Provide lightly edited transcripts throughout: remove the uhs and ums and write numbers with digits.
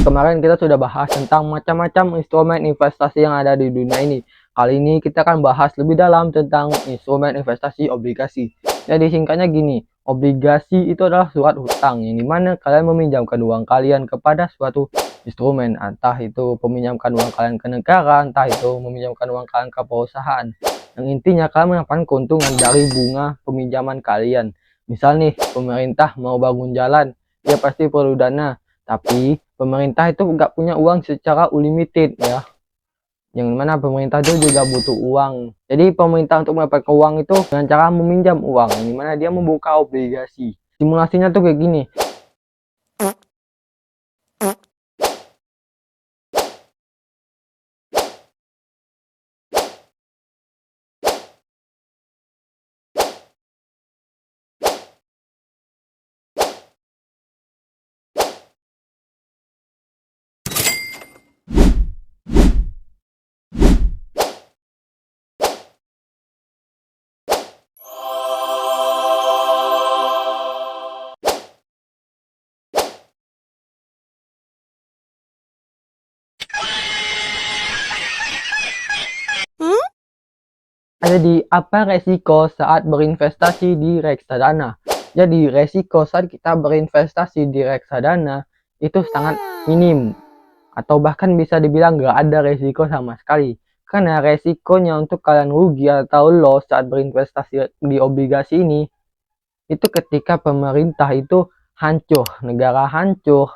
Kemarin kita sudah bahas tentang macam-macam instrumen investasi yang ada di dunia ini. Kali ini kita akan bahas lebih dalam tentang instrumen investasi obligasi. Jadi singkatnya gini, obligasi itu adalah surat hutang yang dimana kalian meminjamkan uang kalian kepada suatu instrumen. Entah itu meminjamkan uang kalian ke negara, entah itu meminjamkan uang kalian ke perusahaan. Yang intinya kalian mendapatkan keuntungan dari bunga peminjaman kalian. Misal nih, pemerintah mau bangun jalan, dia pasti perlu dana. Tapi pemerintah itu nggak punya uang secara unlimited ya. Yang mana pemerintah itu juga butuh uang. Jadi pemerintah untuk mendapatkan uang itu dengan cara meminjam uang. Yang mana dia membuka obligasi. Simulasinya tuh kayak gini. Jadi apa resiko saat berinvestasi di reksadana? Jadi resiko saat kita berinvestasi di reksadana itu sangat minim, atau bahkan bisa dibilang nggak ada resiko sama sekali. Karena resikonya untuk kalian rugi atau loss saat berinvestasi di obligasi ini itu ketika pemerintah itu hancur, negara hancur,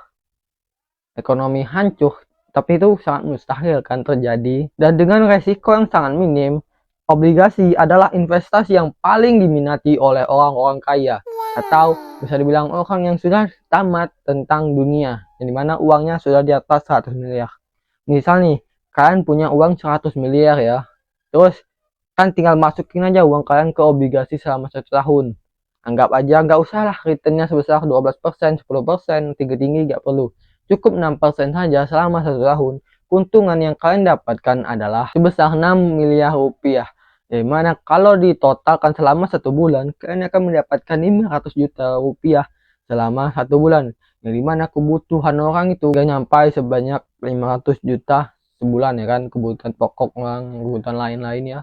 ekonomi hancur. Tapi itu sangat mustahil kan terjadi. Dan dengan resiko yang sangat minim, obligasi adalah investasi yang paling diminati oleh orang-orang kaya, atau bisa dibilang orang yang sudah tamat tentang dunia, yang dimana uangnya sudah di atas 100 miliar. Misal nih, kalian punya uang 100 miliar ya, terus kan tinggal masukin aja uang kalian ke obligasi selama 1 tahun. Anggap aja nggak usah lah returnnya sebesar 12%, 10%, tinggi-tinggi nggak perlu. Cukup 6% saja selama 1 tahun. Keuntungan yang kalian dapatkan adalah sebesar 6 miliar rupiah. Di mana kalau ditotalkan selama 1 bulan, kalian akan mendapatkan 500 juta rupiah selama 1 bulan. Yang dimana kebutuhan orang itu gak nyampai sebanyak 500 juta sebulan ya kan. Kebutuhan pokok orang, kebutuhan lain-lain ya.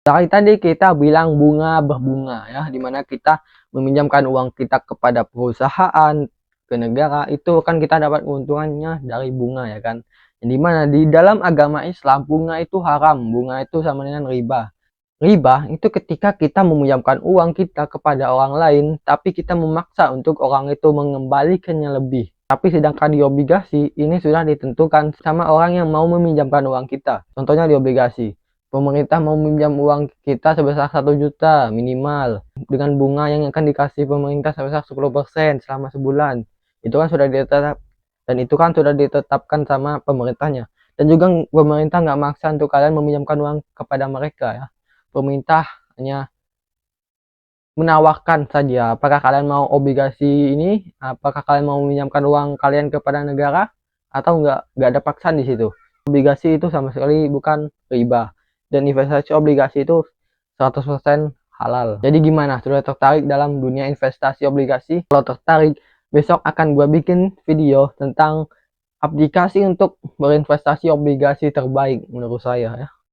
Tadi kita bilang bunga berbunga ya, dimana kita meminjamkan uang kita kepada perusahaan, ke negara, itu kan kita dapat keuntungannya dari bunga ya kan. Yang dimana di dalam agama Islam bunga itu haram, bunga itu sama dengan riba. Riba itu ketika kita meminjamkan uang kita kepada orang lain, tapi kita memaksa untuk orang itu mengembalikannya lebih. Tapi sedangkan di obligasi, ini sudah ditentukan sama orang yang mau meminjamkan uang kita. Contohnya di obligasi, pemerintah mau meminjam uang kita sebesar 1 juta minimal, dengan bunga yang akan dikasih pemerintah sebesar 10% selama sebulan. Itu kan sudah ditetap, dan itu kan sudah ditetapkan sama pemerintahnya. Dan juga pemerintah nggak maksa untuk kalian meminjamkan uang kepada mereka ya. Pemerintah hanya menawarkan saja, apakah kalian mau obligasi ini, apakah kalian mau meminjamkan uang kalian kepada negara, atau nggak ada paksaan di situ. Obligasi itu sama sekali bukan riba, dan investasi obligasi itu 100% halal. Jadi gimana, sudah tertarik dalam dunia investasi obligasi? Kalau tertarik, besok akan gue bikin video tentang aplikasi untuk berinvestasi obligasi terbaik menurut saya ya.